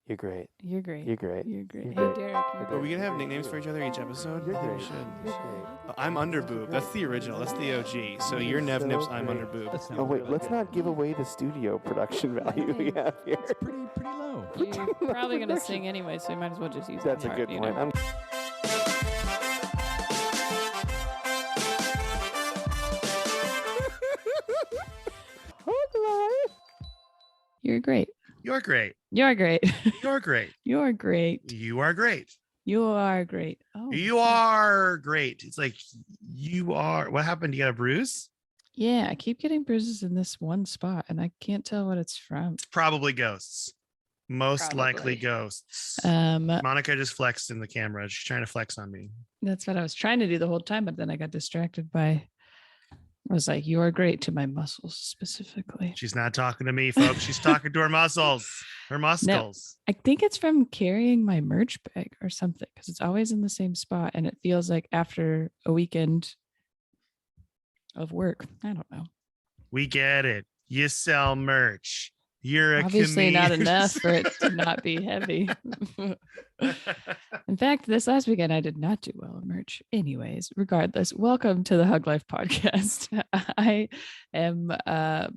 You're great. You're great. You're great. You're great. You're Hey, great. Derek. Are we gonna have nicknames for each other each episode? You're I think great. we should. You're great. I'm under boob. That's the original. That's the OG. So you're Nev Nips. I'm under boob. Oh wait, let's not give away the studio production value we have here. It's pretty low. You're probably going to sing anyway, so you might as well just use That's that a part, good you point. know? You're great. You're great. You're great. You're great. You're great. You are great. You are great. Oh, You are great. It's like you are. What happened? You got a bruise? Yeah, I keep getting bruises in this one spot, and I can't tell what it's from. It's probably ghosts. Most likely Probably. ghosts. That's Monica just flexed in the camera. She's trying to flex on me. what I was trying to do the whole time, but then I got distracted by. I was like, "You are great" to my muscles specifically. She's not talking to me, folks. She's talking to her muscles. Her muscles. I think it's from carrying my merch bag or something, because it's always in the same spot, and it feels like after a weekend of work. I don't know. We get it. You sell merch. You're a Obviously not comedian. enough for it to not be heavy. In fact, this last weekend I did not do well in merch. Anyways, regardless, welcome to the Hug Life podcast. I am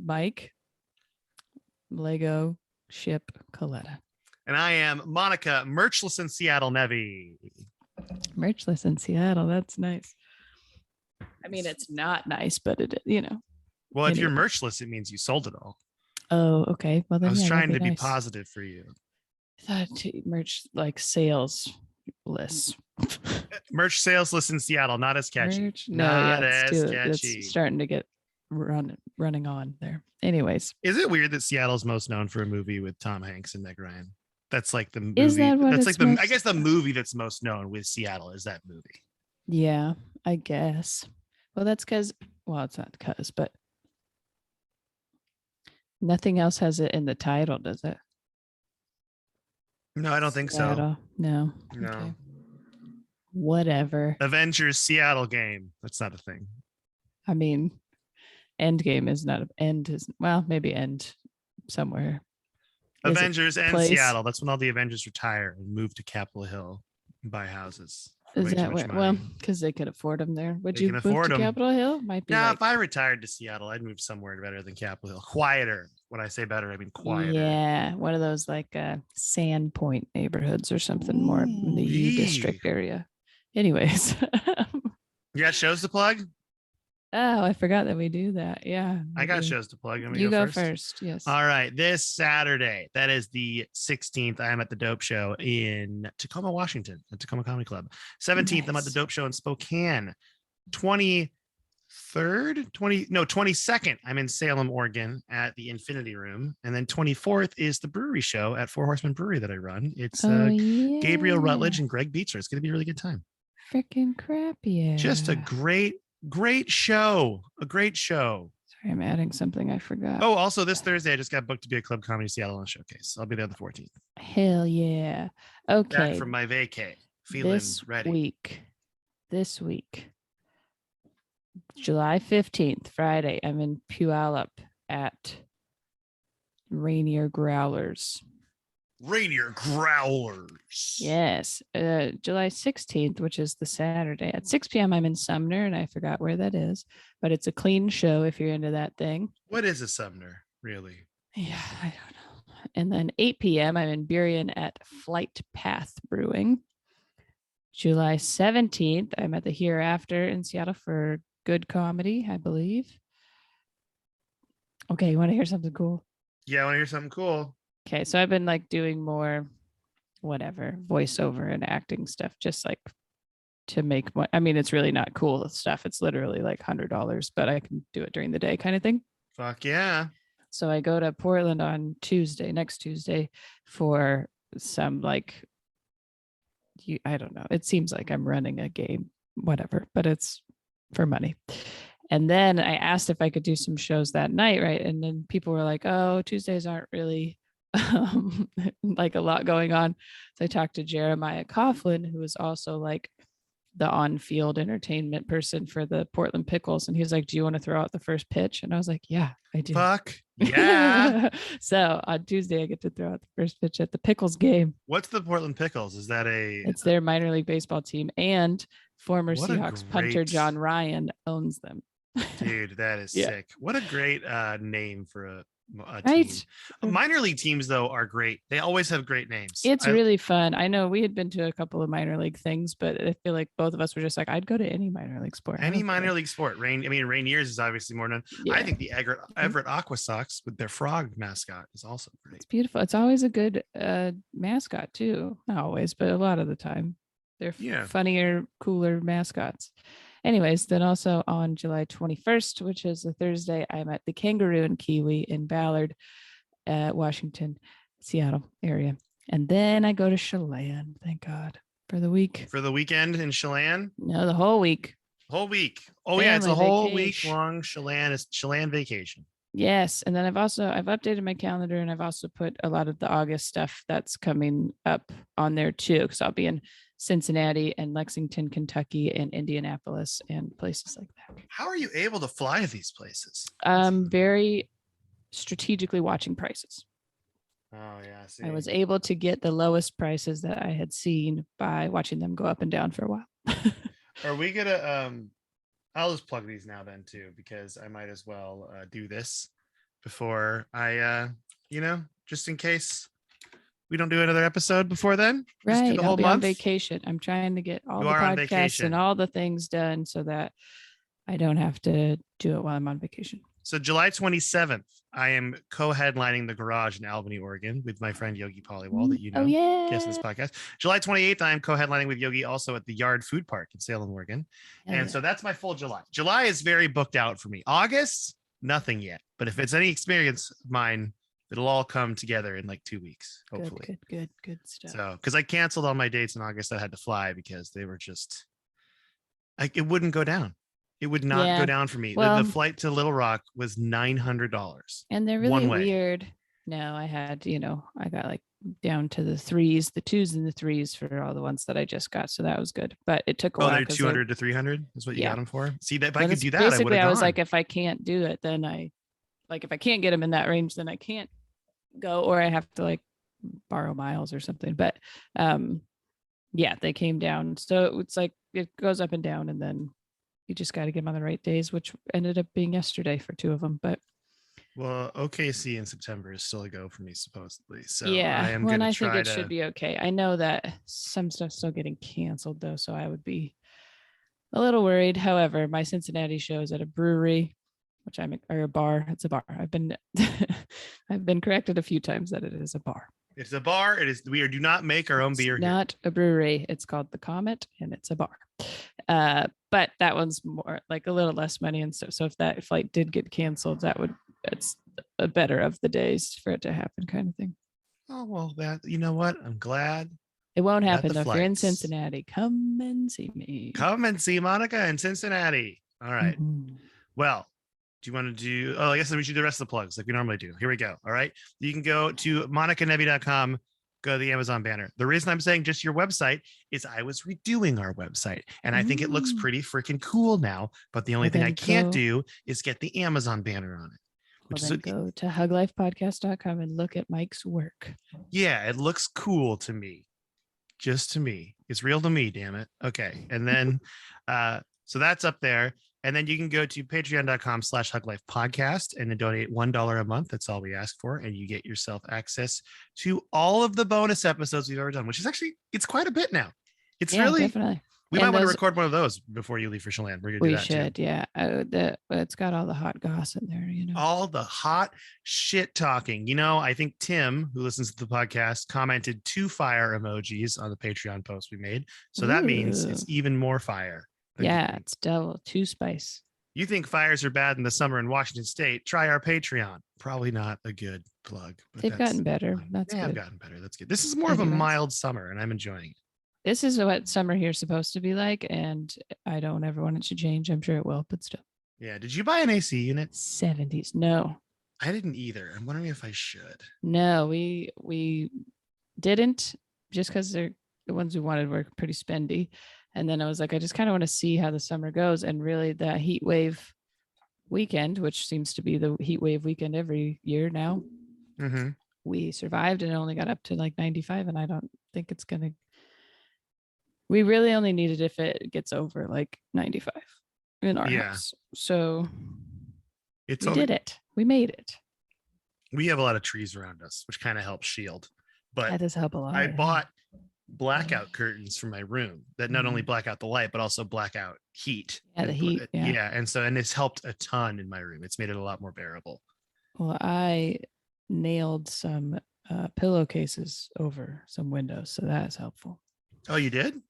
Mike Lego Ship Coletta. And I am Monica, merchless in Seattle, Nevy. Merchless in Seattle. That's nice. I mean, it's not nice, but it, you know. Well, if you're Anyway. merchless, it means you sold it all. Oh, okay. Well, then I was yeah, trying to that'd be nice. positive for you. I thought merch like sales lists. Merch salesless in Seattle, not as catchy. Merch? No, Not yeah, as it's catchy. starting to get running on there. Anyways, Is it weird that Seattle's most known for a movie with Tom Hanks and Meg Ryan? That's like the movie. Is that what that's it's like the I most- guess the movie that's most known with Seattle is that movie. yeah, I guess. Well, that's because, well, it's not because, but nothing else has it in the title, does it? No, I don't think so. Seattle? No. No. Okay. Whatever. Avengers Seattle game. That's not a thing. I mean, Endgame is not end is well, maybe end somewhere. Is it Avengers and place? Seattle. That's when all the Avengers retire and move to Capitol Hill and buy houses. Is Way too that much where? Well, money. because they could afford them there. Would They you can move afford to 'em. Capitol Hill? Might be. Now, like, if I retired to Seattle, I'd move somewhere better than Capitol Hill. Quieter. When I say better, I mean quieter. yeah, one of those like Sandpoint neighborhoods or something more in the U Ooh-wee. district area. Anyways, You got shows to plug? oh, I forgot that we do that. Yeah, I got maybe. shows to plug. Want me to You go first? first. Yes. All right. This Saturday, that is the 16th, I am at the Dope Show in Tacoma, Washington, at Tacoma Comedy Club. 17th, I'm at the Nice. Dope Show in Spokane. 22nd, I'm in Salem, Oregon at the Infinity Room. And then 24th is the brewery show at Four Horsemen Brewery that I run. It's Oh, Gabriel yeah. Rutledge and Greg Beetzer. It's going to be a really good time. Freaking crap! Yeah. Just a great show. A great show. Sorry, I'm adding something I forgot. Oh, also this Thursday, I just got booked to be a Club Comedy Seattle on a showcase. I'll be there the 14th. Hell yeah! Back Okay. from my vacay. Feeling this ready. This week, July 15th, Friday, I'm in Puyallup at Rainier Growlers. Rainier Growlers. Yes. July 16th, which is the Saturday at 6 p.m. I'm in Sumner, and I forgot where that is, but it's a clean show if you're into that thing. What is a Sumner, really? Yeah, I don't know. And then 8 p.m. I'm in Burien at Flight Path Brewing. July 17th, I'm at the Hereafter in Seattle for good comedy, I believe. Okay, you want to hear something cool? Yeah, I want to hear something cool. Okay, so I've been like doing more whatever voiceover and acting stuff, just like to make I mean, it's really not cool stuff. It's literally like $100, but I can do it during the day kind of thing. Fuck yeah. So I go to Portland on next Tuesday for some like, I don't know. It seems like I'm running a game, whatever, but it's for money. And then I asked if I could do some shows that night, right? And then people were like, oh, Tuesdays aren't really like a lot going on. So I talked to Jeremiah Coughlin, who is also like the on-field entertainment person for the Portland Pickles, and he was like, "Do you want to throw out the first pitch?" And I was like, "Yeah, I do." Fuck yeah. So on Tuesday, I get to throw out the first pitch at the Pickles game. What's the Portland Pickles? Is that It's their minor league baseball team, and former What a Seahawks punter great- John Ryan owns them. dude, that is Yeah. sick. What a great name for a team. Right? Minor league teams though are great. They always have great names. It's really fun. I know we had been to a couple of minor league things, but I feel like both of us were just like, I'd go to any minor league sport. I any don't minor care. league sport. Rainiers is obviously more known. Yeah. I think the Everett Aqua Sox with their frog mascot is also great. It's beautiful. It's always a good mascot too. Not always, but a lot of the time. They're funnier, cooler mascots. Anyways, then also on July 21st, which is a Thursday, I'm at the Kangaroo and Kiwi in Ballard, Washington, Seattle area. And then I go to Chelan, thank God, for the week. For the weekend in Chelan? No, the whole week. Whole week. Oh yeah, it's a Family whole vacation. week long Chelan. It's Chelan vacation. Yes. And then I've updated my calendar, and I've also put a lot of the August stuff that's coming up on there too. Because I'll be in Cincinnati and Lexington, Kentucky, and Indianapolis and places like that. How are you able to fly to these places? Very strategically watching prices. Oh yeah. See. I was able to get the lowest prices that I had seen by watching them go up and down for a while. Are we gonna I'll just plug these now then too, because I might as well do this before I just in case we don't do another episode before then. Just do Right. the I'll whole be on month. vacation. I'm trying to get all You the are on podcasts vacation. and all the things done so that I don't have to do it while I'm on vacation. So July 27th, I am co-headlining the Garage in Albany, Oregon, with my friend Yogi Pollywall, that you know. Oh yeah. Guest in this podcast. July 28th, I am co-headlining with Yogi also at the Yard Food Park in Salem, Oregon. Hell And yeah. so that's my full July. July is very booked out for me. August, nothing yet. But if it's any experience of mine, it'll all come together in like 2 weeks, hopefully. Good stuff. So, because I canceled all my dates in August, I had to fly because they were just, it wouldn't go down. It would not Yeah. go down for me. Well- The flight to Little Rock was $900. And they're one really way. weird. No, I had, I got like down to the threes, the twos and the threes for all the ones that I just got. So that was good. But it took a Oh, while. they're 'cause 200 to 300 is what you Yeah. got them for. See, that if I but could it's do that, I would basically, have I was gone. like, if I can't do it, then if I can't get them in that range, then I can't go, or I have to like borrow miles or something. But yeah, they came down. So it's like it goes up and down, and then you just got to get them on the right days, which ended up being yesterday for two of them. But Well, OKC in September is still a go for me, supposedly. So yeah, I am well, going and to I try think it to. should be okay. I know that some stuff's still getting canceled though, so I would be a little worried. However, my Cincinnati show is at a brewery, or a bar. It's a bar. I've been I've been corrected a few times that it is a bar. It's a bar. It is. We do not make our own It's beer here. not a brewery. It's called the Comet, and it's a bar. But that one's more like a little less money and stuff. So if that flight did get canceled, it's a better of the days for it to happen, kind of thing. Oh well, you know what? I'm glad. It won't Got happen the though. If you're in flights. Cincinnati, come and see me. Come and see Monica in Cincinnati. All right. Mhm. Well, do you want to do? Oh, I guess we should do the rest of the plugs like we normally do. Here we go. All right. You can go to monicanevi.com, go to the Amazon banner. The reason I'm saying just your website is I was redoing our website and I think it looks Mm. pretty freaking cool now. But the only Well, thing I then can't go- do is get the Amazon banner on it. Well, Which then go to huglifepodcast.com and look at Mike's work. yeah, it looks cool to me. Just to me. It's real to me, damn it. Okay. And then so that's up there. And then you can go to patreon.com/huglifepodcast and then donate $1 a month. That's all we ask for. And you get yourself access to all of the bonus episodes we've ever done, which is actually, it's quite a bit now. It's Yeah, really, definitely. we And might want to those- record one of those before you leave for Chelan. We're going to do We that should, too. yeah. It's got all the hot gossip there, All the hot shit talking. I think Tim, who listens to the podcast, commented 2 fire emojis on the Patreon post we made. So that means it's Ooh. even more fire. than Yeah, cooking. it's double 2 spice. You think fires are bad in the summer in Washington State? Try our Patreon. Probably not a good plug. But They've that's gotten better. fine. That's They have good. gotten better. That's good. This is more of a Congrats. mild summer, and I'm enjoying it. This is what summer here is supposed to be like, and I don't ever want it to change. I'm sure it will, but still. Yeah. Did you buy an AC unit? 70s. No, I didn't either. I'm wondering if I should. no, we didn't, just because the ones we wanted were pretty spendy. And then I was like, I just kind of want to see how the summer goes. And really that heat wave weekend, which seems to be the heat wave weekend every year now, Mm-hmm. we survived and it only got up to like 95. And I don't think it's going to, we really only need it if it gets over like 95 in our Yeah. house. So It's we only, did it. We made it. we have a lot of trees around us, which kind of helps shield. But That does help a lot. I yeah. bought blackout curtains for my room that not only black out the light, but also black out heat. Yeah, the And heat, yeah. Yeah. And it's helped a ton in my room. It's made it a lot more bearable. Well, I nailed some pillowcases over some windows. So that's helpful. Oh, you did?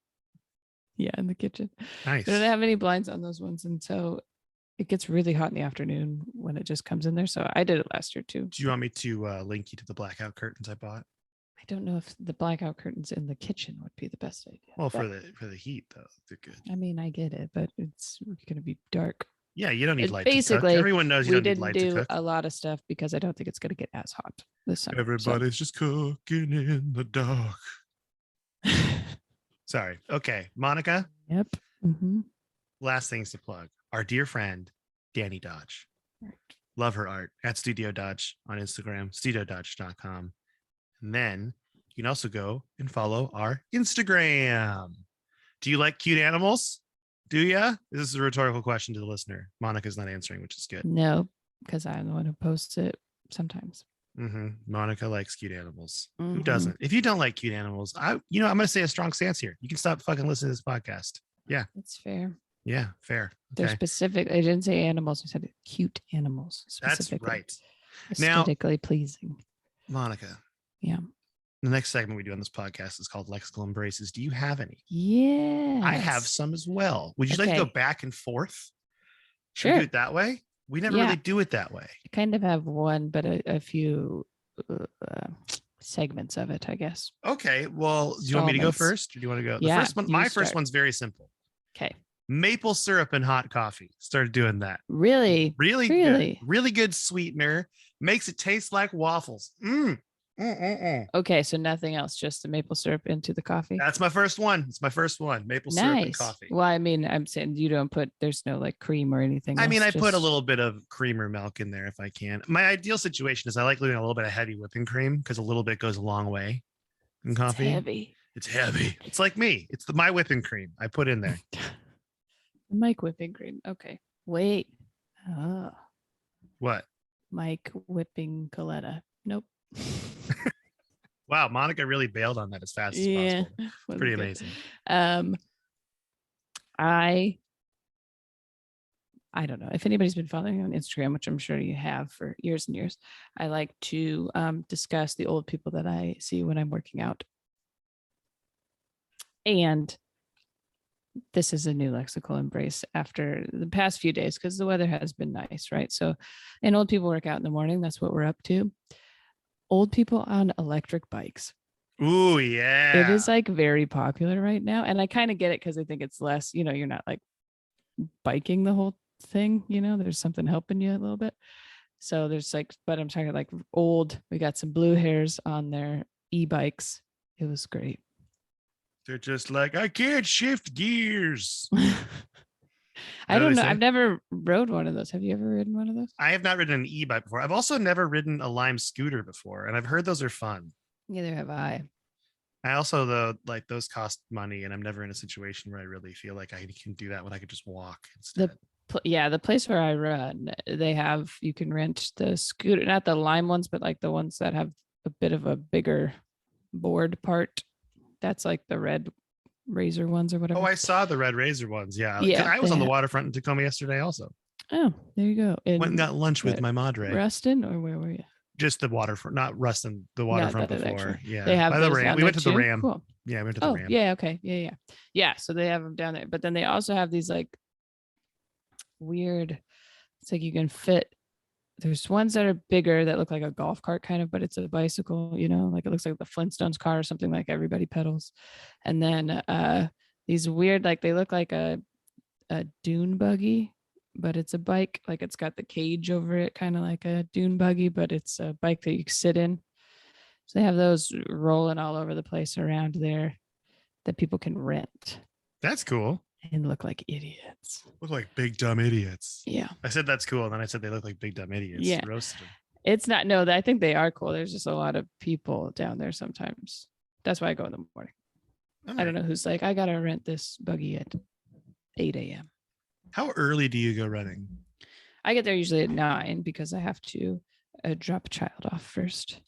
Yeah, in the kitchen. Nice. We don't have any blinds on those ones. And so it gets really hot in the afternoon when it just comes in there. So I did it last year too. Do you want me to link you to the blackout curtains I bought? I don't know if the blackout curtains in the kitchen would be the best idea. Well, but, for the heat though, they're good. I mean, I get it, but it's going to be dark. Yeah, you don't need light Basically, to cook. Everyone knows you we don't need didn't light to do cook. a lot of stuff because I don't think it's going to get as hot this summer. Everybody's just cooking in the dark. Sorry. Okay, Monica. Yep. Mm-hmm. Last things to plug. Our dear friend, Danny Dodge. Right. Love her art at Studio Dodge on Instagram, studiododge.com. And then you can also go and follow our Instagram. Do you like cute animals? Do ya? This is a rhetorical question to the listener. Monica's not answering, which is good. No, because I'm the one who posts it sometimes. Monica likes cute animals. Who Mhm. doesn't? If you don't like cute animals, I'm going to say a strong stance here. You can stop fucking listening to this podcast. Yeah. That's fair. Yeah. Fair. They're Okay. specific. I didn't say animals. I said cute animals. That's right. Now- Aesthetically pleasing. Monica. Yeah. The next segment we do on this podcast is called Lexical Embraces. Do you have any? Yeah. I have some as well. Would you like to go Okay. back and forth? Should we Sure. do it that way? We never Yeah. really do it that way. I kind of have one, but a few segments of it, I guess. Okay. Well, do you want me to go Installments. first? Or do you want to go? The Yeah, first one, you my first start. one's very simple. Okay. Maple syrup and hot coffee. Started doing that. Really? Really Really? good. Really good sweetener. Makes it taste like waffles. Okay. So nothing else, just the maple syrup into the coffee. That's my first one. It's my first one. Maple syrup and Nice. coffee. Well, I mean, I'm saying you don't put, there's no like cream or anything. I mean, else, I put a just- little bit of cream or milk in there if I can. My ideal situation is I like doing a little bit of heavy whipping cream because a little bit goes a long way in It's coffee. heavy. It's heavy. It's like me. It's my whipping cream I put in there. Mike whipping cream. Okay. Wait. Oh, What? Mike whipping Coletta. Nope. Wow, Monica really bailed on that as fast as possible. wasn't Pretty good. amazing. I don't know if anybody's been following me on Instagram, which I'm sure you have for years and years. I like to discuss the old people that I see when I'm working out. And this is a new lexical embrace after the past few days because the weather has been nice, right? So, and old people work out in the morning. That's what we're up to. Old people on electric bikes. Ooh, yeah. It is like very popular right now. And I kind of get it because I think it's less, you're not like biking the whole thing, there's something helping you a little bit. So there's like, but I'm talking like old, we got some blue hairs on their e-bikes. It was great. They're just like, I can't shift gears. I don't they know. say? I've never rode one of those. Have you ever ridden one of those? I have not ridden an e-bike before. I've also never ridden a Lime scooter before, and I've heard those are fun. Neither have I. I also, though, like those cost money, and I'm never in a situation where I really feel like I can do that when I could just walk instead. The place where I run, you can rent the scooter, not the Lime ones, but like the ones that have a bit of a bigger board part. That's like the red Razor ones or whatever. Oh, I saw the Red Razor ones. Yeah. Yeah, I was they on the have- waterfront in Tacoma yesterday also. Oh, there you go. Went and got lunch with what, my madre. Ruston, or where were you? Just the waterfront, not Ruston, the waterfront that before. actually. Yeah. They have By the those Ram. down We went there to the too? Ram. Cool. Yeah, we went to the Oh, Ram. yeah. Okay. Yeah. So they have them down there, but then they also have these like weird. It's like you can fit. There's ones that are bigger that look like a golf cart kind of, but it's a bicycle. Like it looks like the Flintstones car or something, like everybody pedals. And then these weird, like they look like a dune buggy, but it's a bike. Like it's got the cage over it, kind of like a dune buggy, but it's a bike that you can sit in. So they have those rolling all over the place around there that people can rent. That's cool. and look like idiots. Look like big dumb idiots. Yeah. I said that's cool, and then I said they look like big dumb idiots. Yeah. Roasted them. It's not, no, I think they are cool. There's just a lot of people down there sometimes. That's why I go in the morning. I don't know who's like, I got to rent this buggy at 8 a.m. How early do you go running? I get there usually at 9 because I have to drop a child off first.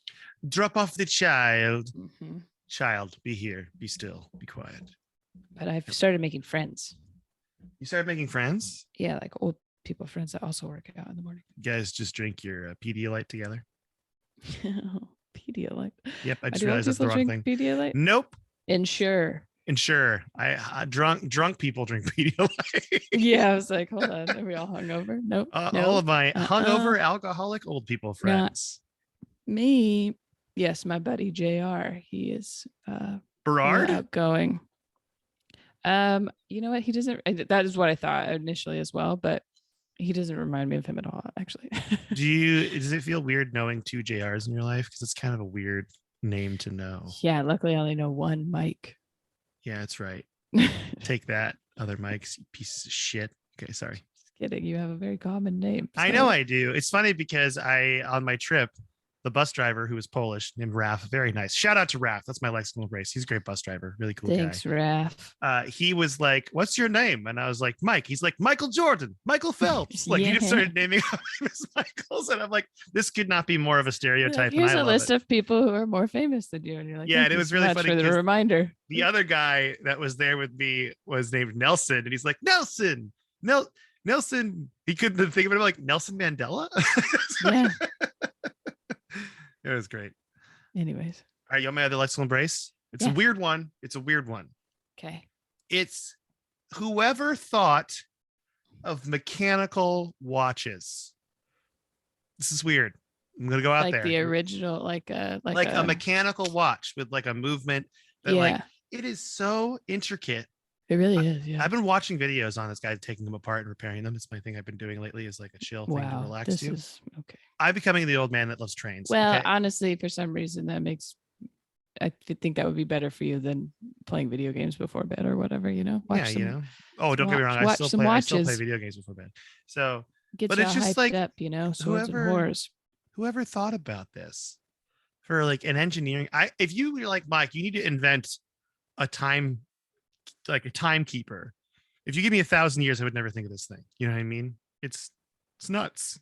Drop off the child. Mm-hmm. Child, be here. Be still. Be quiet. But I've started making friends. You started making friends? Yeah, like old people friends that also work out in the morning. You guys just drink your Pedialyte together? Pedialyte. Yep, I just Do old realized that's the people wrong drink thing. Pedialyte? Nope. Ensure. I drunk people drink Pedialyte. Yeah, I was like, hold on. Are we all hungover? Nope. All of my hungover alcoholic old people friends. Me. Yes, my buddy JR. He is Berard? outgoing. You know what? He doesn't. That is what I thought initially as well, but he doesn't remind me of him at all. Actually. Does it feel weird knowing 2 JRs in your life? Because it's kind of a weird name to know. Yeah. Luckily, I only know one Mike. Yeah, that's right. Take that, other Mikes, you piece of shit. Okay, sorry. Just kidding. You have a very common name. I know I do. It's funny because on my trip, the bus driver who was Polish named Raf, very nice. Shout out to Raf. That's my Lexington race. He's a great bus driver. Really cool Thanks, guy. Raf. He was like, "What's your name?" And I was like, "Mike." He's like, "Michael Jordan, Michael Phelps." Like he just started naming famous Michaels, and I'm like, "This could not be more of a stereotype." Here's a list of people who are more famous than you, and you're like, yeah, and it was really funny for the reminder. The other guy that was there with me was named Nelson, and he's like, Nelson. He couldn't think of it like Nelson Mandela. Yeah. It was great. Anyways. All right, you want my other Lexington brace? It's a weird one. Okay. It's whoever thought of mechanical watches. This is weird. I'm gonna go out there. Like the original, like a mechanical watch with like a movement that like it is so intricate. It really is. Yeah. I've been watching videos on this guy taking them apart and repairing them. It's my thing I've been doing lately is like a chill thing to relax this to. Is okay. I'm becoming the old man that loves trains. Well, okay? honestly, for some reason I think that would be better for you than playing video games before bed or whatever, watch Oh, don't get me wrong. I still play video games before bed. So but it's just like up, swords and whores. Whoever thought about this for like an engineering, if you were like, Mike, you need to invent a timekeeper. If you give me 1,000 years, I would never think of this thing. You know what I mean? It's nuts.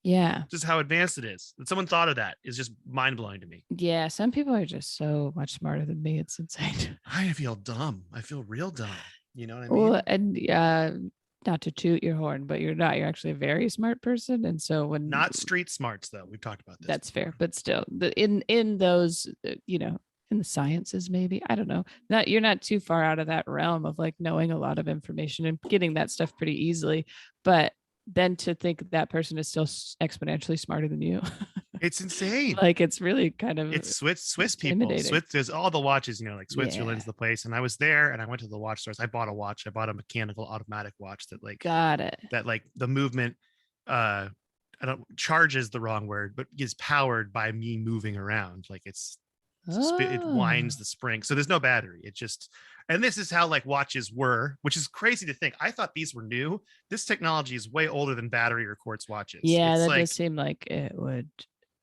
Yeah. Just how advanced it is. That someone thought of that is just mind blowing to me. Yeah. Some people are just so much smarter than me. It's insane. I feel dumb. I feel real dumb. You know what I mean? Well, and not to toot your horn, but you're not. You're actually a very smart person. And so when not street smarts, though, we've talked about this. That's fair, but still, in those, in the sciences, maybe, I don't know. You're not too far out of that realm of like knowing a lot of information and getting that stuff pretty easily. But then to think that person is still exponentially smarter than you. It's insane. Like it's really kind of Swiss people. There's all the watches, like Switzerland's the place. And I was there and I went to the watch stores. I bought a watch. I bought a mechanical automatic watch that like got it. That like the movement charges the wrong word, but is powered by me moving around. Like it winds the spring. So there's no battery. And this is how like watches were, which is crazy to think. I thought these were new. This technology is way older than battery or quartz watches. Yeah, that does seem like it would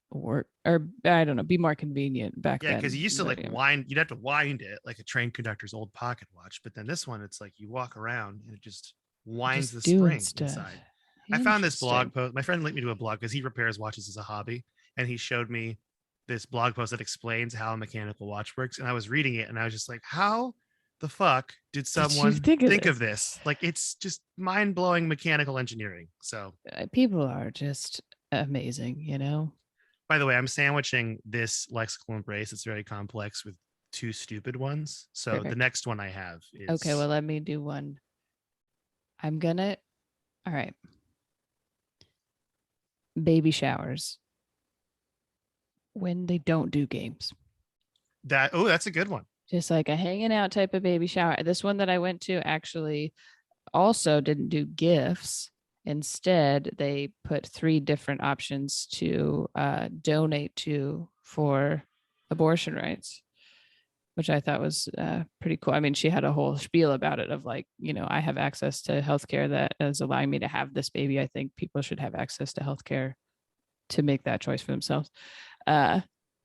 work, or I don't know, be more convenient back then. Yeah, because you used to like you'd have to wind it like a train conductor's old pocket watch. But then this one, it's like you walk around and it just winds the spring inside. I found this blog post. My friend linked me to a blog because he repairs watches as a hobby. And he showed me this blog post that explains how a mechanical watch works. And I was reading it and I was just like, how the fuck did someone think of this? Like, it's just mind-blowing mechanical engineering. So people are just amazing, By the way, I'm sandwiching this lexical embrace. It's very complex with 2 stupid ones. So perfect. The next one I have is okay. Well, let me do one. All right. Baby showers when they don't do games. That's a good one. Just like a hanging out type of baby shower. This one that I went to actually also didn't do gifts. Instead, they put 3 different options to donate to for abortion rights. which I thought was pretty cool. I mean, she had a whole spiel about it of like, I have access to healthcare that is allowing me to have this baby. I think people should have access to healthcare to make that choice for themselves,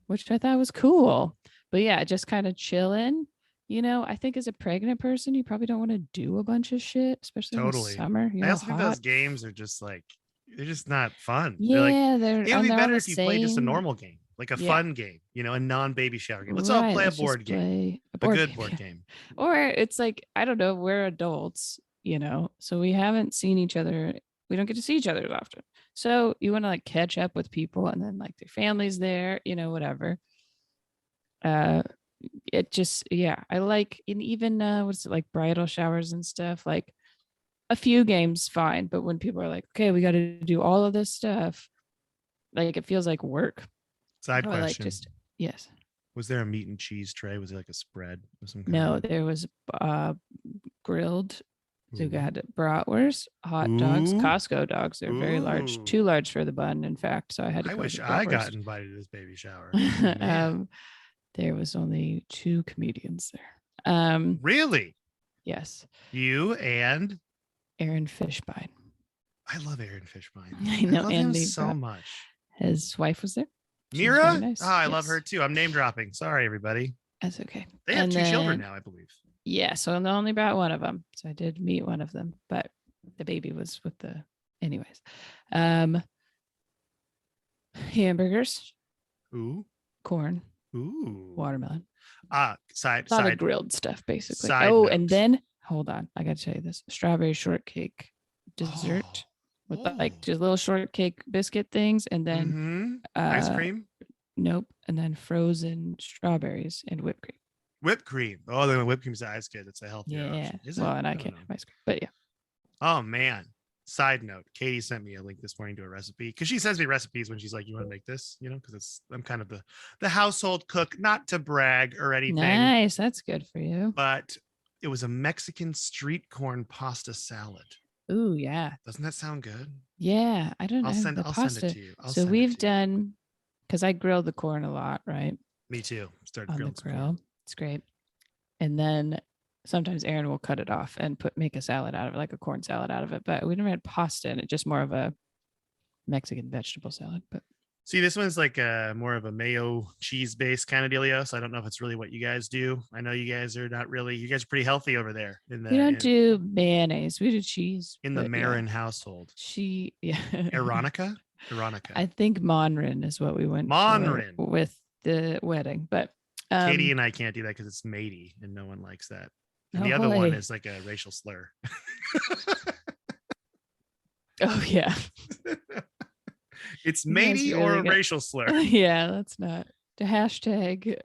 which I thought was cool. But yeah, just kind of chilling. I think as a pregnant person, you probably don't want to do a bunch of shit, especially in the Totally. summer. I also think those Hot. games are just like, they're just not fun. Yeah, It would be they're on better the if you played just a same. normal game, like a Yeah. fun game, a non-baby shower game. Let's all Right. play a Let's just board game, play a a board good game. board Yeah. game. Or it's like, I don't know, we're adults, so we haven't seen each other. We don't get to see each other as often. So you want to like catch up with people and then like their families there, whatever. It just, yeah, I like, and even what's it like bridal showers and stuff, like a few games fine, but when people are like, okay, we got to do all of this stuff, like it feels like work. Side So I like question. just, yes. Was there a meat and cheese tray? Was it like a spread of some kind? No, there was grilled. So you Ooh. had bratwurst, hot dogs, Ooh. Costco dogs. They're very large, Ooh. too large for the bun, in fact. So I had to I go wish with I got bratwurst. invited to this baby shower. Man. There was only 2 comedians there. Really? Yes, You and Aaron Fishbein. I love Aaron Fishbein. I know, love him Andy so brought- much. His wife was there. She was Mira? very nice. Oh, I love Yes. her too. I'm name dropping. Sorry, everybody. That's okay. They have And 2 children then- now, I believe. Yeah, so I only brought one of them. So I did meet one of them, but the baby was with the anyways. Hamburgers, Ooh. corn, Ooh. watermelon. Side A lot of side grilled stuff, basically. side and note. then hold on, I gotta tell you this: strawberry shortcake dessert with like just little shortcake biscuit things, and then ice cream, nope, and then frozen strawberries and whipped cream. whipped cream. Oh, the whipped cream's ice good. It's a healthier Yeah, option. Is well, it? and I don't can't know. have ice cream, but yeah. Oh man. Side note, Katie sent me a link this morning to a recipe because she sends me recipes when she's like, you want to make this, because I'm kind of the household cook, not to brag or anything, Nice, that's good for you. but it was a Mexican street corn pasta salad. Ooh, yeah, Doesn't that sound good? yeah. I don't know I'll the send pasta. it to you. So we've done, because I grill the corn a lot, right? Me too. Started On the grilling some grill. corn. It's great. And then sometimes Aaron will cut it off and make a salad out of it, like a corn salad out of it. But we never had pasta in it, just more of a Mexican vegetable salad. But See, this one's like more of a mayo cheese based kind of dealio. So I don't know if it's really what you guys do. I know you guys are not really. You guys are pretty healthy over there. We don't do mayonnaise. We do cheese. in the but Marin yeah. household. Yeah. Aronica. I think Monrin is what we went Monrin. for with the wedding. But Katie and I can't do that because it's matey and no one likes that. And the other one is like a racial slur. Oh yeah. It's You guys matey or really a got- racial slur. Yeah, that's not the hashtag.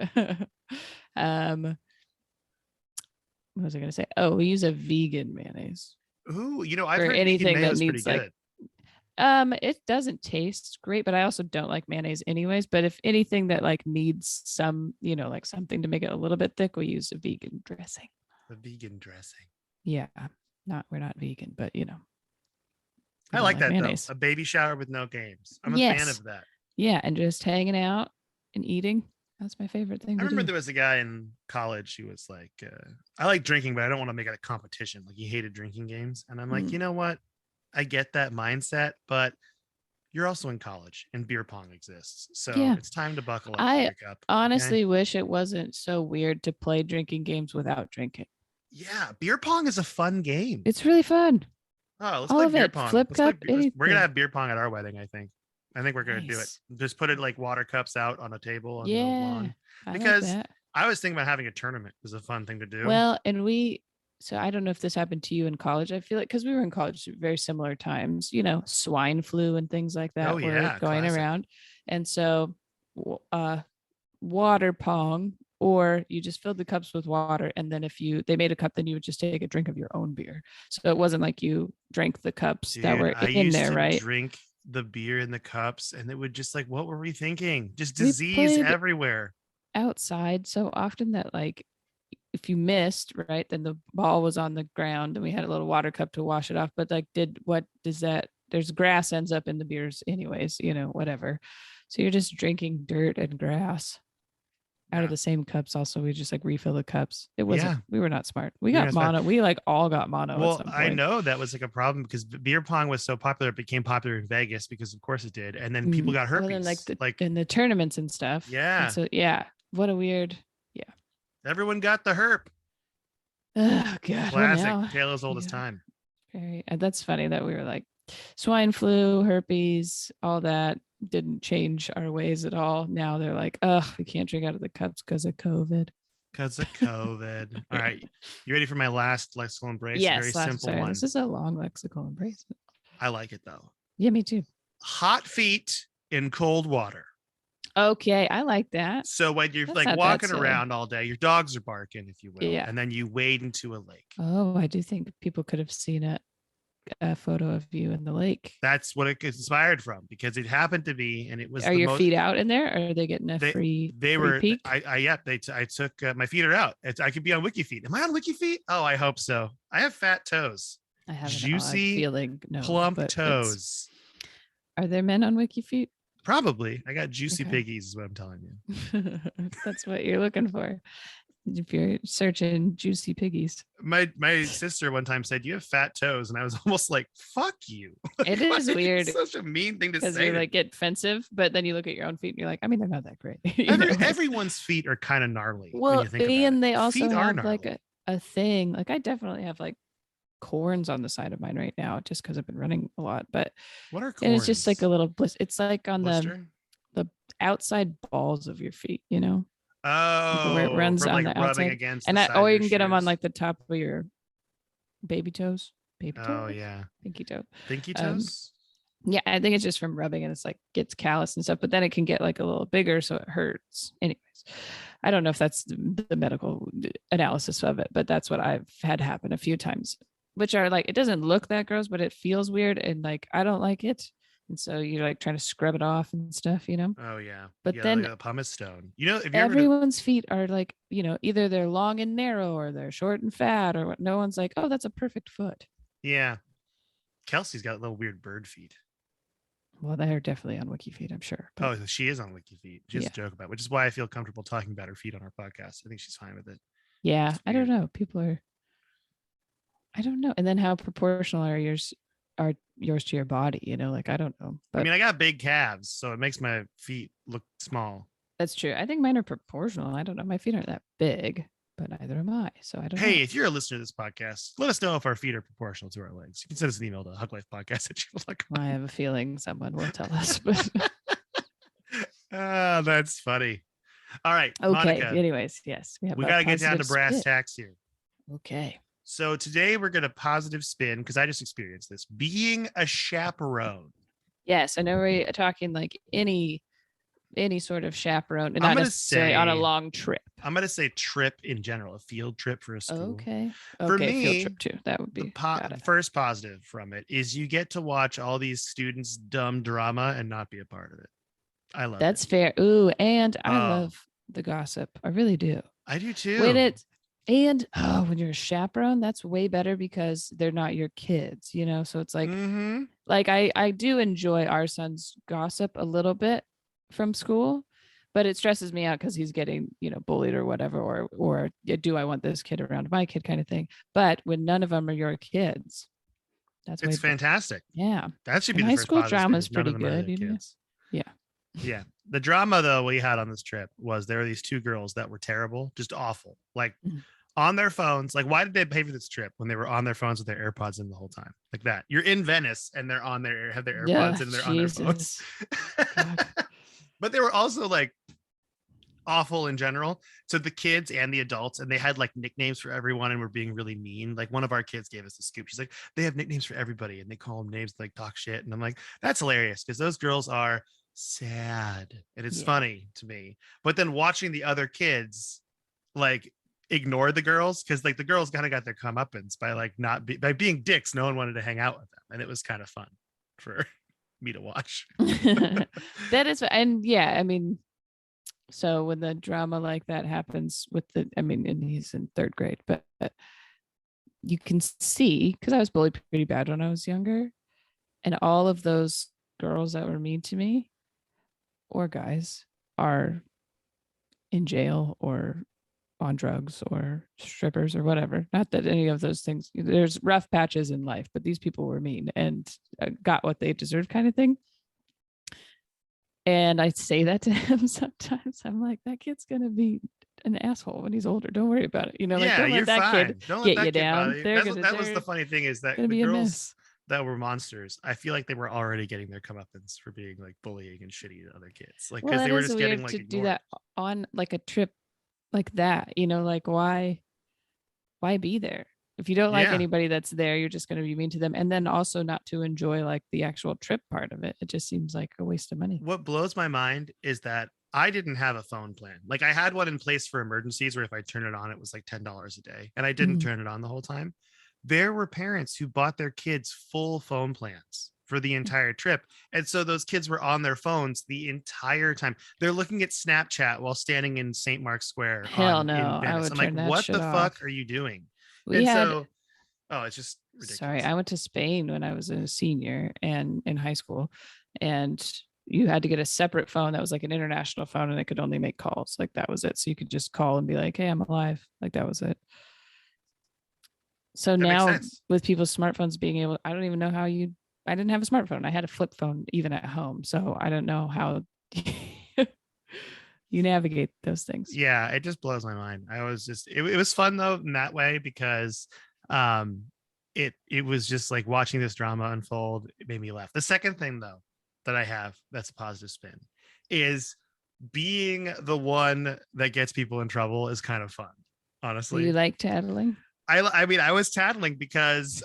What was I gonna say? Oh, we use a vegan mayonnaise. Ooh, I've For heard anything vegan that mayo's pretty needs, like, good. It doesn't taste great, but I also don't like mayonnaise anyways. But if anything that like needs some, like something to make it a little bit thick, we use a vegan dressing. The vegan dressing. Yeah. We're not vegan, but we I don't like that mayonnaise. though. A baby shower with no games. I'm a fan Yes. of that. Yeah, and just hanging out and eating. That's my favorite thing I to remember do. there was a guy in college who was like, I like drinking, but I don't want to make it a competition. Like he hated drinking games. And I'm like, Mm. you know what? I get that mindset, but you're also in college and beer pong exists. So Yeah. it's time to buckle up I your cup. okay? Honestly wish it wasn't so weird to play drinking games without drinking. Yeah, beer pong is a fun game. It's really fun. Oh, let's all play of beer it. pong. Flip Let's play cup, we're gonna anything. have beer pong at our wedding, I think. I think we're gonna do it. Nice. Just put it like water cups out on a table on the Yeah. lawn. I like Because that. I was thinking about having a tournament. Is a fun thing to do. Well, and so I don't know if this happened to you in college. I feel like because we were in college at very similar times, swine flu and things like that Oh, were yeah, going classic. around. And so water pong, or you just filled the cups with water. And then they made a cup, then you would just take a drink of your own beer. So it wasn't like you drank the cups that Dude, were I in used there, to right? drink the beer in the cups, and it would just like, what were we thinking? Just We disease played everywhere. Outside so often that like if you missed, right, then the ball was on the ground and we had a little water cup to wash it off. But like, there's grass ends up in the beers anyways, whatever. So you're just drinking dirt and grass. out Yeah. of the same cups. Also, we just like refill the cups. It wasn't. Yeah. We were not smart. We You're got not smart. mono. We like all got mono. Well, at some I point. know that was like a problem because beer pong was so popular, it became popular in Vegas because of course it did. And then people got herpes. Well, then like in the tournaments and stuff. Yeah. And so what a weird. Yeah. Everyone got the herp. Oh God. Classic. Well, now, Tale as old as time. and that's funny that we were like swine flu, herpes, all that didn't change our ways at all. Now they're like, oh, we can't drink out of the cups because of COVID. Because of COVID. All right. You ready for my last lexical embrace? Yes. Very simple one. This is a long lexical embrace. I like it though. Yeah, me too. Hot feet in cold water. Okay, I like that. So when you're That's like not that walking silly. around all day, your dogs are barking, if you will, Yeah. and then you wade into a lake. Oh, I do think people could have seen a photo of you in the lake. That's what it gets inspired from because it happened to be, and it was. Are your feet out in there, or are they getting a free peek? I took my feet are out. I could be on WikiFeet. Am I on WikiFeet? Oh, I hope so. I have fat toes. I have an juicy, odd feeling, no, plump but toes. Are there men on WikiFeet? Probably. I got juicy Okay. piggies is what I'm telling you. That's what you're looking for. If you're searching juicy piggies. My sister one time said, "You have fat toes," and I was almost like, "Fuck you." It is weird. It's such a mean thing to say. Because you like get defensive, but then you look at your own feet and you're like, I mean, they're not that great. Everyone's feet are kind of gnarly. Well, when you think about and it. they also Feet are have gnarly. like a thing. Like I definitely have like corns on the side of mine right now just because I've been running a lot. But What are corns? and it's just like a little blister. It's like on blister? the outside balls of your feet, you know? Oh, where it runs from, on like, the rubbing outside. against And the that, side or of you your can get them on shoes. like the top of your baby toes. Baby toes? Oh yeah, Pinky toe. pinky toes. Yeah, I think it's just from rubbing and it's like gets callous and stuff, but then it can get like a little bigger, so it hurts. Anyways, I don't know if that's the medical analysis of it, but that's what I've had happen a few times, which are like, it doesn't look that gross, but it feels weird. And like, I don't like it. And so you're like trying to scrub it off and stuff, you know? Oh yeah, But yeah, then like a pumice stone. You know, if you everyone's feet are like, you know, either they're long and narrow or they're short and fat or what. No one's like, oh, that's a perfect foot. yeah, Kelsey's got little weird bird feet. Well, they're definitely on WikiFeed, I'm sure. But Oh, she is on WikiFeet. She has a joke about it, which is why I feel comfortable talking about her feet on our podcast. I think she's fine with it. yeah, It's I don't weird. know. People are, I don't know. And then how proportional are yours to your body? You know, like I don't know. But I mean, I got big calves, so it makes my feet look small. that's true. I think mine are proportional. I don't know. My feet aren't that big, but neither am I. So I don't know. Hey, if you're a listener to this podcast, let us know if our feet are proportional to our legs. You can send us an email to huglifepodcast@gmail.com. I have a feeling someone will tell us. But Ah, that's funny. All right, okay. Monica, Anyways, yes, we have. we a got to get down to positive brass spin. tacks here. Okay. So today we're going to positive spin because I just experienced this. Being a chaperone. Yes, I know we're talking like any sort of chaperone, and I'm not gonna necessarily on a say- long trip. I'm going to say trip in general, a field trip for a school. Okay. For Okay. me, field trip too. That would The be. Got it. first positive from it is you get to watch all these students' dumb drama and not be a part of it. I love That's it. fair. Ooh, and I Oh. love the gossip. I really do. I do too. When you're a chaperone, that's way better because they're not your kids, you know? So it's like, Mhm. like I do enjoy our son's gossip a little bit from school, but it stresses me out because he's getting, you know, bullied or whatever, or yeah, do I want this kid around my kid kind of thing. But when none of them are your kids, that's It's fantastic. Yeah. That should be And the high first school positive drama is because none of pretty them are good, the you know? kids. Yeah. Yeah. The drama though we had on this trip was there were these two girls that were terrible, just awful. Like Mhm. on their phones. Like, why did they pay for this trip when they were on their phones with their AirPods in the whole time? Like that. You're in Venice and they're on their have their AirPods and they're on their phones. God. But they were also like awful in general. So the kids and the adults, and they had like nicknames for everyone and were being really mean. Like one of our kids gave us a scoop. She's like, they have nicknames for everybody and they call them names like talk shit. And I'm like, that's hilarious because those girls are sad and it's Yeah. funny to me. But then watching the other kids like ignore the girls because like the girls kind of got their comeuppance by like by being dicks. No one wanted to hang out with them, and it was kind of fun for me to watch. That is, and yeah, I mean, so when the drama like that happens with and he's in third grade, but you can see, because I was bullied pretty bad when I was younger, and all of those girls that were mean to me or guys are in jail or on drugs or strippers or whatever. Not that any of those things, there's rough patches in life, but these people were mean and got what they deserved, kind of thing. And I say that to him sometimes. I'm like, that kid's going to be an asshole when he's older. Don't worry about it. You know, like, don't let that kid get you down. That was the funny thing, is that the girls that were monsters, I feel like they were already getting their comeuppance for being like bullying and shitty to other kids. Like, because they were just getting like to ignored. do that on like a trip like that, you know, like why be there? If you don't like anybody that's there, you're just going to be mean to them. And then also not to enjoy like the actual trip part of it. It just seems like a waste of money. What blows my mind is that I didn't have a phone plan. Like, I had one in place for emergencies where if I turn it on, it was like $10 a day. And I didn't turn it on the whole time. There were parents who bought their kids full phone plans for the entire trip. And so those kids were on their phones the entire time. They're looking at Snapchat while standing in St. Mark's Square. Hell no. In Venice. I'm like, what the fuck are you doing? It's just ridiculous. Sorry, I went to Spain when I was a senior and in high school, and you had to get a separate phone that was like an international phone, and it could only make calls. Like, that was it. So you could just call and be like, hey, I'm alive. Like, that was it. So that now with people's smartphones being able, I don't even know how I didn't have a smartphone. I had a flip phone even at home. So I don't know how you navigate those things. Yeah, it just blows my mind. I was just, it was fun though in that way, because it was just like watching this drama unfold. It made me laugh. The second thing though that I have that's a positive spin is being the one that gets people in trouble is kind of fun, honestly. Do you like tattling? I mean, I was tattling because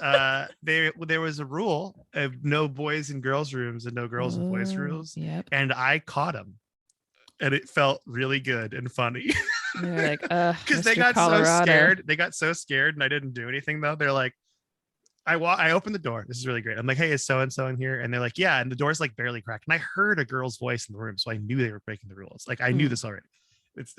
there was a rule of no boys in girls' rooms and no girls in boys' rooms. Yep. And I caught him. And it felt really good and funny. They're like, because they got so scared. They got so scared, and I didn't do anything though. They're like, I opened the door. This is really great. I'm like, hey, is so and so in here? And they're like, yeah. And the door's like barely cracked. And I heard a girl's voice in the room, so I knew they were breaking the rules. Like, I knew this already.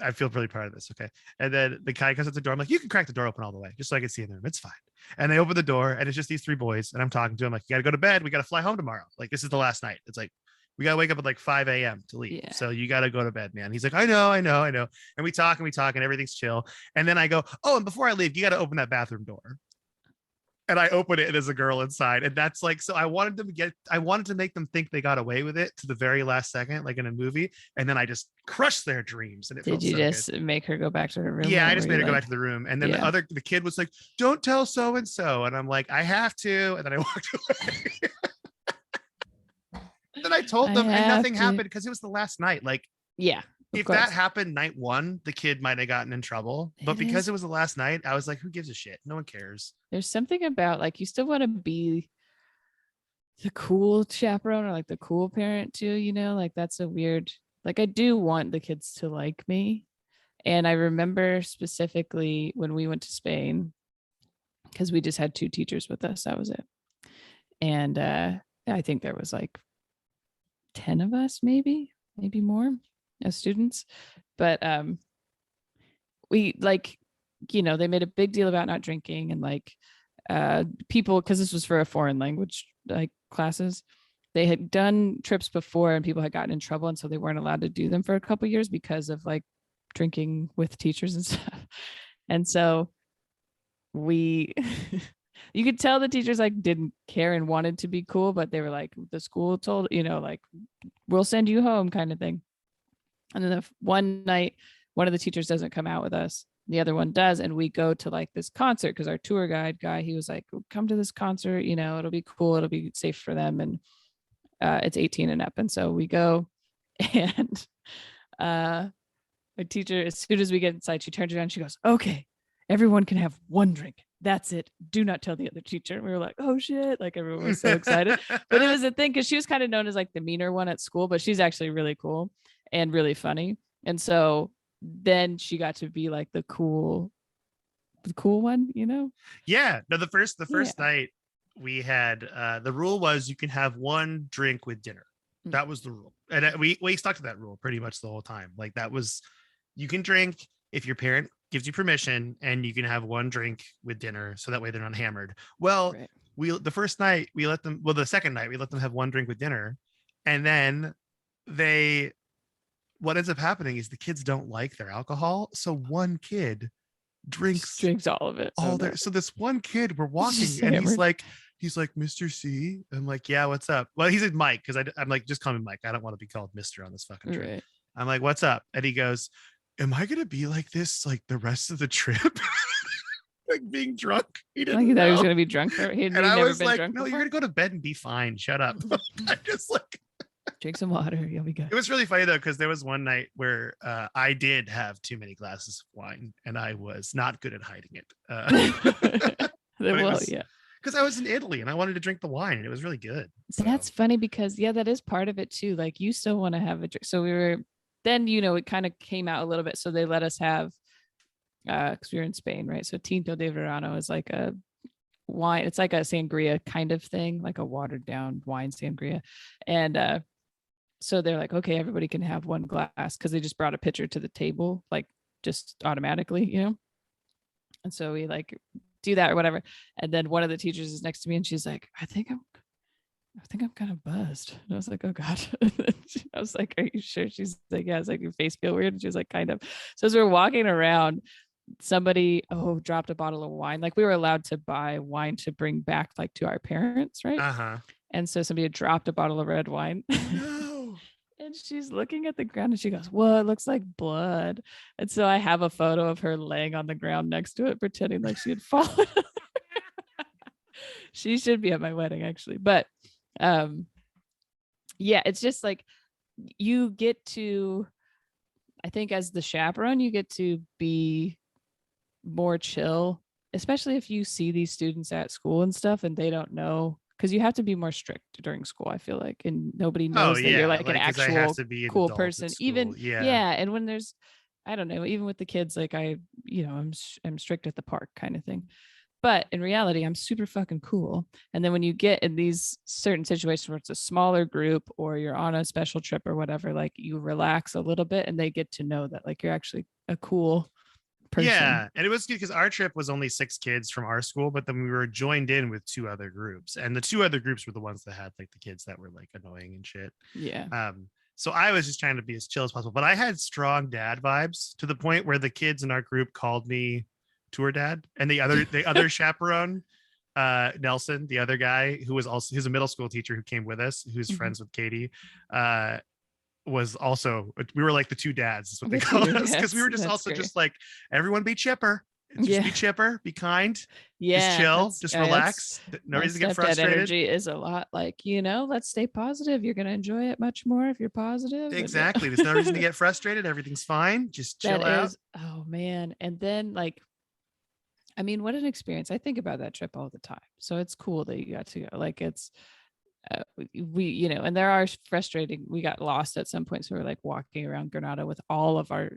I feel really proud of this. Okay. And then the guy comes at the door. I'm like, you can crack the door open all the way, just so I can see in the room. It's fine. And they open the door, and it's just these three boys. And I'm talking to them like, you got to go to bed. We got to fly home tomorrow. Like, this is the last night. It's like, we got to wake up at like 5 a.m. to leave. Yeah. So you got to go to bed, man. He's like, I know. And we talk and everything's chill. And then I go, oh, and before I leave, you got to open that bathroom door. And I open it, and there's a girl inside. And that's like, so I wanted to make them think they got away with it to the very last second, like in a movie. And then I just crushed their dreams. And did you just make her go back to her room? Yeah, I just made her go back to the room. And then the kid was like, don't tell so-and-so. And I'm like, I have to. And then I walked away. Then I told them, and nothing happened because it was the last night. Like, yeah, if that happened night one, the kid might have gotten in trouble. But because it was the last night, I was like, who gives a shit? No one cares. There's something about, like, you still want to be the cool chaperone or like the cool parent too, you know, like that's a weird, like, I do want the kids to like me. And I remember specifically when we went to Spain, because we just had 2 teachers with us. That was it. And I think there was like 10 of us, maybe more as students. But we, like, you know, they made a big deal about not drinking, and like people, because this was for a foreign language like classes, they had done trips before and people had gotten in trouble, and so they weren't allowed to do them for a couple of years because of like drinking with teachers and stuff. And so we you could tell the teachers like didn't care and wanted to be cool, but they were like, the school told, you know, like, we'll send you home kind of thing. And then one night, one of the teachers doesn't come out with us, the other one does, and we go to like this concert because our tour guide guy, he was like, come to this concert, you know, it'll be cool, it'll be safe for them, and it's 18 and up. And so we go, and a teacher, as soon as we get inside, she turns around and she goes, okay, everyone can have one drink, that's it, do not tell the other teacher. And we were like, oh shit, like everyone was so excited. But it was a thing because she was kind of known as like the meaner one at school, but she's actually really cool and really funny. And so then she got to be like the cool one, you know? Yeah. No, the first night we had, the rule was you can have one drink with dinner. That was the rule. And we stuck to that rule pretty much the whole time. Like, that was, you can drink if your parent gives you permission, and you can have one drink with dinner, so that way they're not hammered. Well, right. The second night we let them have one drink with dinner, and then they what ends up happening is the kids don't like their alcohol. So one kid drinks Drinks all of it. all Oh, their, no. so this one kid, we're walking Just and hammered. he's like, Mr. C. I'm like, yeah, what's up? Well, he said Mike, because I'm like, just call me Mike. I don't want to be called Mr. on this fucking trip. Right. I'm like, what's up? And he goes, am I gonna be like this like the rest of the trip? Like being drunk. He didn't Like he thought he was know. going to be drunk. He'd And I never was been like, drunk no, before. you're gonna go to bed and be fine. Shut up. I just like, Drink some water. You'll be good. it was really funny though, because there was one night where I did have too many glasses of wine and I was not good at hiding it. Well, yeah. Because I was in Italy and I wanted to drink the wine and it was really good. So. That's funny because that is part of it too. Like you still want to have a drink. So then it kind of came out a little bit. So they let us have, because we were in Spain, right? So Tinto de Verano is like a wine. It's like a sangria kind of thing, like a watered down wine sangria. And so they're like, okay, everybody can have one glass because they just brought a pitcher to the table, like just automatically, And so we like do that or whatever. And then one of the teachers is next to me and she's like, I think I'm kind of buzzed. And I was like, oh God. I was like, are you sure? She's like, yeah. It's like, your face feel weird. And she was like, kind of. So as we're walking around, somebody dropped a bottle of wine. Like we were allowed to buy wine to bring back like to our parents, right? Uh-huh. And so somebody had dropped a bottle of red wine. No. And she's looking at the ground and she goes, well, it looks like blood. And so I have a photo of her laying on the ground next to it, pretending like she had fallen. She should be at my wedding actually. But yeah, it's just like you get to, I think as the chaperone, you get to be more chill, especially if you see these students at school and stuff and they don't know, because you have to be more strict during school, I feel like, and nobody knows that you're like an 'cause I have actual to be an cool adult at person. school. Even yeah. and when there's, I don't know, even with the kids, like I'm strict at the park kind of thing. But in reality, I'm super fucking cool. And then when you get in these certain situations where it's a smaller group or you're on a special trip or whatever, like you relax a little bit and they get to know that like you're actually a cool person. Yeah. And it was good because our trip was only 6 kids from our school, but then we were joined in with 2 other groups. And the 2 other groups were the ones that had like the kids that were like annoying and shit. Yeah. So I was just trying to be as chill as possible, but I had strong dad vibes to the point where the kids in our group called me tour dad, and the other chaperone, Nelson, the other guy who was also, he's a middle school teacher who came with us, who's friends with Katie, was also, we were like the 2 dads is what they call us, because we were just also great. Just like, everyone be chipper. Just be chipper, be kind, just chill, just relax. No reason to get frustrated. Energy is a lot like, let's stay positive. You're going to enjoy it much more if you're positive. Exactly. There's no reason to get frustrated. Everything's fine. Just chill out. Oh man. And then like, I mean, what an experience. I think about that trip all the time. So it's cool that you got to go. Like it's, we, and there are frustrating, we got lost at some point. So we're like walking around Granada with all of our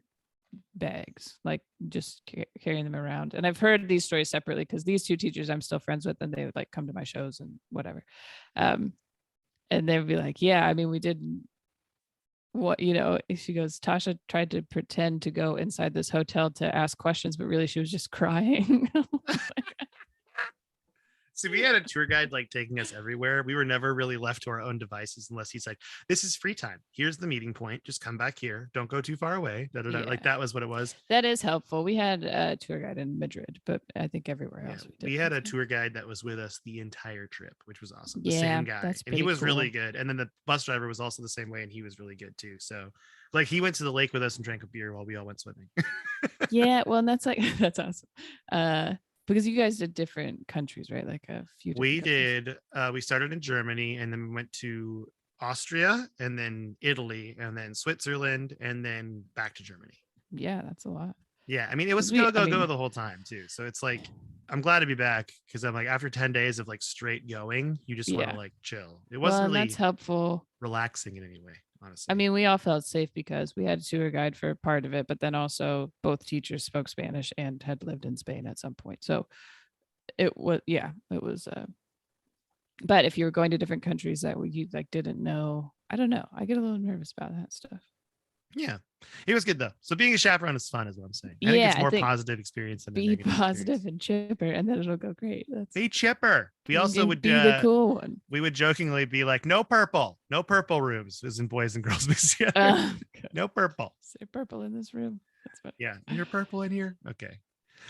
bags, like just carrying them around. And I've heard these stories separately because these 2 teachers I'm still friends with, and they would like come to my shows and whatever. And they would be like, yeah, I mean, we didn't, she goes, Tasha tried to pretend to go inside this hotel to ask questions, but really she was just crying. See, we had a tour guide like taking us everywhere. We were never really left to our own devices unless he's like, this is free time. Here's the meeting point. Just come back here. Don't go too far away. Yeah. Like that was what it was. That is helpful. We had a tour guide in Madrid, but I think everywhere else. We had a tour guide that was with us the entire trip, which was awesome. The yeah, same guy. And he was cool. really good. And then the bus driver was also the same way. And he was really good too. So like he went to the lake with us and drank a beer while we all went swimming. Yeah. Well, and that's awesome. Because you guys did different countries, right? Like a few. We did. We started in Germany, and then we went to Austria, and then Italy, and then Switzerland, and then back to Germany. Yeah, that's a lot. Yeah, I mean, it was go the whole time too. So it's like, I'm glad to be back because I'm like, after 10 days of like straight going, you just want to like chill. It wasn't really that's helpful, relaxing in any way. Honestly. I mean, we all felt safe because we had a tour guide for part of it, but then also both teachers spoke Spanish and had lived in Spain at some point. So it was, but if you were going to different countries that you like didn't know, I don't know. I get a little nervous about that stuff. Yeah, it was good though. So being a chaperone is fun, is what I'm saying. I think Yeah, it's I more think positive experience than a be negative positive experience. and chipper, and then it'll go great. That's Be chipper. We also and would be the cool one. we would jokingly be like, no purple rooms, as in boys and girls mixed together. God. No purple. Say purple in this room. That's what. Yeah, you're purple in here. Okay,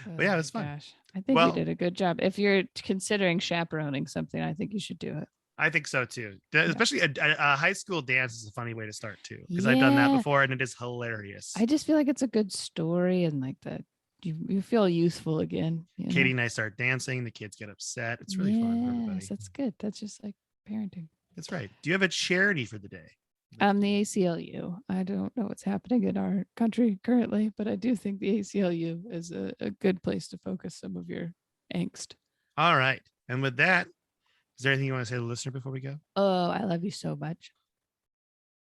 Oh but yeah, it my was fun. gosh. I think we Well, did a good job. If you're considering chaperoning something, I think you should do it. I think so too. Especially a high school dance is a funny way to start too, because I've done that Yeah. before and it is hilarious. I just feel like it's a good story and like that you feel youthful again. You Katie know? and I start dancing. The kids get upset. It's really fun for everybody. Yes, that's good. That's just like parenting. That's right. Do you have a charity for the day? The ACLU. I don't know what's happening in our country currently, but I do think the ACLU is a good place to focus some of your angst. All right. And with that, is there anything you want to say to the listener before we go? Oh, I love you so much.